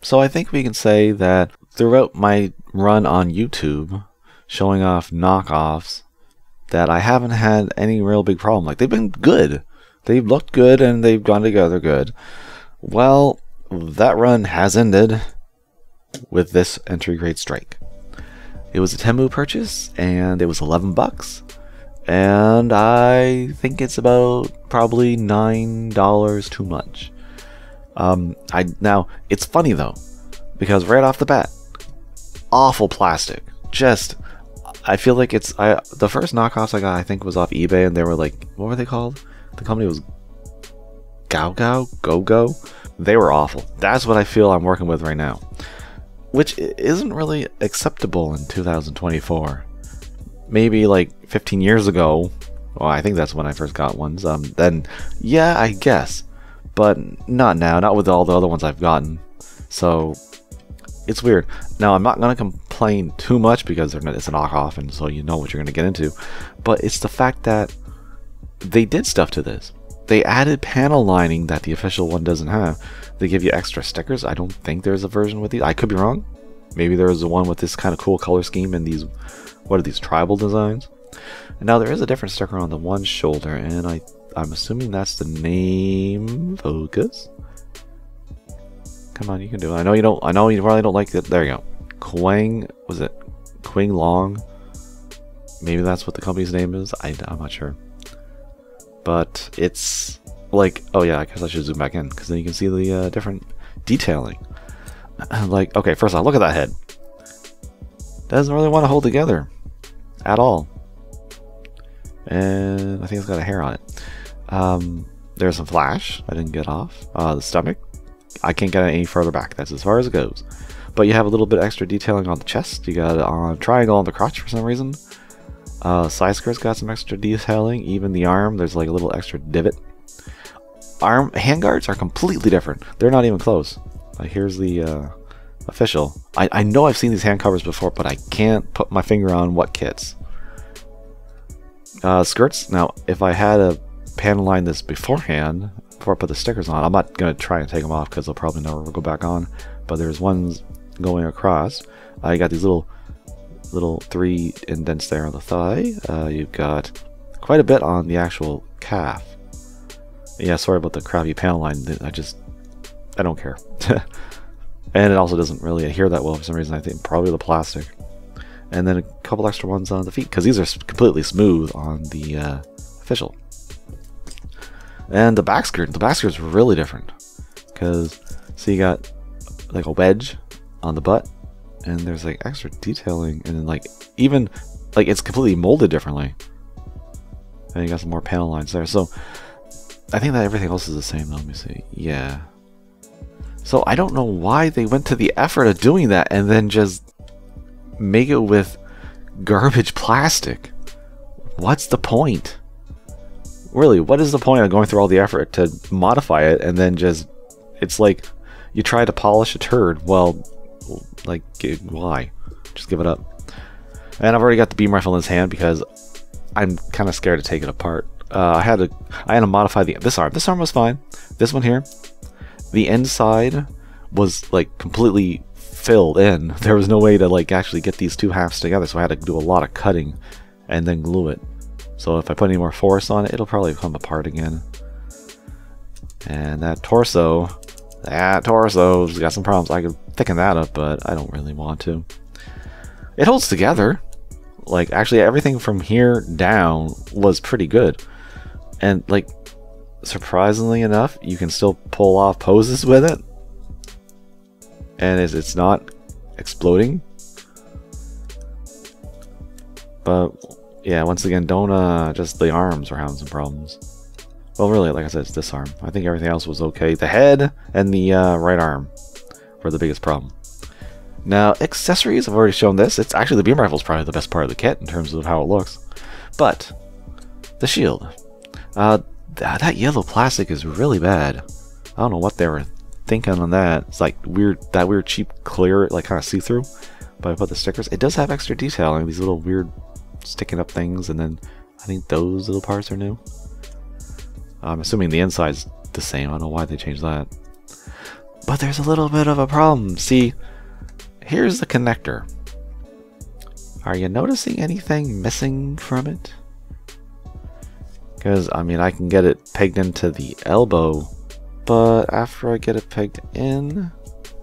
So I think we can say that throughout my run on YouTube, showing off knockoffs, that I haven't had any real big problem. Like, they've been good. They've looked good and they've gone together good. Well, that run has ended with this entry grade strike. It was a Temu purchase and it was 11 bucks. And I think it's about probably $9 too much. Now, it's funny though, because right off the bat, awful plastic. Just, I feel like it's, the first knockoffs I got, I think, was off eBay, and they were like, what were they called? The company was Go-Go? They were awful. That's what I feel I'm working with right now, which isn't really acceptable in 2024. Maybe like 15 years ago, well, I think that's when I first got ones, then yeah, I guess. But not now, not with all the other ones I've gotten. So it's weird. Now, I'm not going to complain too much because it's a knockoff, and so you know what you're going to get into. But it's the fact that they did stuff to this. They added panel lining that the official one doesn't have. They give you extra stickers. I don't think there's a version with these. I could be wrong. Maybe there's the one with this kind of cool color scheme and these, what are these, tribal designs? And now there is a different sticker on the one shoulder, and I'm assuming that's the name. Focus. Come on, you can do it. I know you don't. I know you probably don't like it. There you go. Quang, was it Quang Long? Maybe that's what the company's name is. I'm not sure. But it's like, oh yeah, I guess I should zoom back in because then you can see the different detailing. Like, okay, first off, look at that head. Doesn't really want to hold together at all. And I think it's got a hair on it. There's some flash I didn't get off. The stomach, I can't get it any further back. That's as far as it goes. But you have a little bit extra detailing on the chest. You got a triangle on the crotch for some reason. Side skirt's got some extra detailing. Even the arm, there's like a little extra divot. Handguards are completely different. They're not even close. Here's the official. I know I've seen these hand covers before, but I can't put my finger on what kits. Skirts, now if I had a panel line this beforehand, before I put the stickers on, I'm not going to try and take them off because they'll probably never go back on, but there's ones going across. I got these little 3 indents there on the thigh. You've got quite a bit on the actual calf. Yeah, sorry about the crappy panel line. I don't care. And it also doesn't really adhere that well for some reason. I think probably the plastic. And then a couple extra ones on the feet because these are completely smooth on the official. And the back skirt is really different because, so you got like a wedge on the butt, and there's like extra detailing, and then like even like it's completely molded differently. And you got some more panel lines there. So I think that everything else is the same though. Let me see. Yeah. So I don't know why they went to the effort of doing that and then just make it with garbage plastic. What's the point? Really, what is the point of going through all the effort to modify it and then just, it's like you try to polish a turd. Well, like, why? Just give it up. And I've already got the beam rifle in his hand because I'm kind of scared to take it apart. I had to modify this arm. This arm was fine. This one here, the inside was like completely filled in. There was no way to like actually get these two halves together, so I had to do a lot of cutting and then glue it. So if I put any more force on it, it'll probably come apart again. And that torso's got some problems. I could thicken that up, but I don't really want to. It holds together. Like, actually, everything from here down was pretty good. And, like, surprisingly enough, you can still pull off poses with it. And it's not exploding. But, yeah, once again, don't, just the arms are having some problems. Well, really, like I said, it's this arm. I think everything else was okay. The head and the right arm were the biggest problem. Now, accessories, I've already shown this. It's actually, the beam rifle is probably the best part of the kit in terms of how it looks. But, the shield. That yellow plastic is really bad. I don't know what they were thinking on that. It's like that weird cheap clear, like kind of see-through. But I put the stickers. It does have extra detailing, these little weird sticking up things, and then I think those little parts are new. I'm assuming the inside's the same. I don't know why they changed that. But there's a little bit of a problem. See, here's the connector. Are you noticing anything missing from it? Because, I mean, I can get it pegged into the elbow, but after I get it pegged in,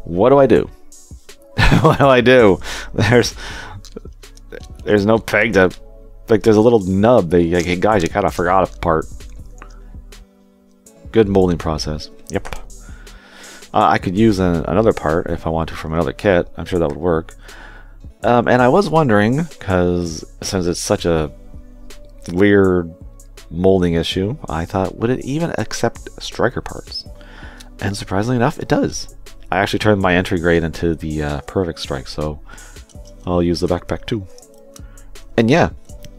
what do I do? What do I do? There's no peg to, like, there's a little nub that, like, hey guys, you kind of forgot a part. Good molding process. Yep. I could use another part if I want to from another kit. I'm sure that would work. And I was wondering, because since it's such a weird molding issue, I thought, would it even accept striker parts? And surprisingly enough, it does. I actually turned my entry grade into the perfect strike, so I'll use the backpack too. And yeah,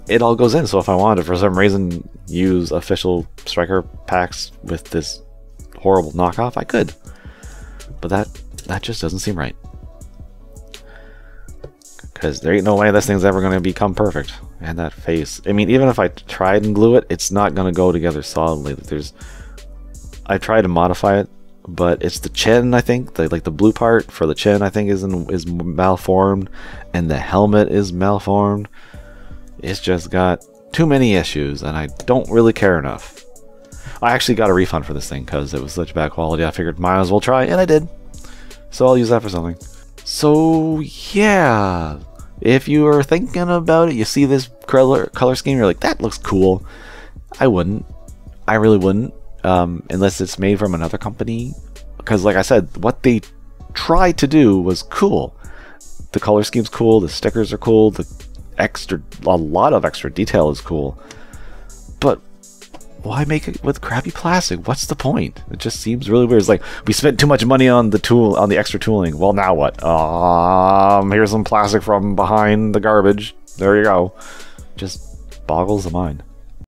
it all goes in, so if I wanted to for some reason use official striker packs with this horrible knockoff, I could. But that just doesn't seem right. Because there ain't no way this thing's ever going to become perfect. And that face, I mean, even if I tried and glue it, it's not going to go together solidly. I tried to modify it, but it's the chin, I think, like the blue part for the chin, I think is malformed, and the helmet is malformed. It's just got too many issues, and I don't really care enough. I actually got a refund for this thing because it was such bad quality. I figured might as well try, and I did. So I'll use that for something. So yeah, if you are thinking about it, you see this color scheme, you're like, that looks cool. I wouldn't. I really wouldn't, unless it's made from another company. Because like I said, what they tried to do was cool. The color scheme's cool, the stickers are cool, a lot of extra detail is cool. But why make it with crappy plastic? What's the point? It just seems really weird. It's like, we spent too much money on the extra tooling. Well, now what? Here's some plastic from behind the garbage. There you go. Just boggles the mind.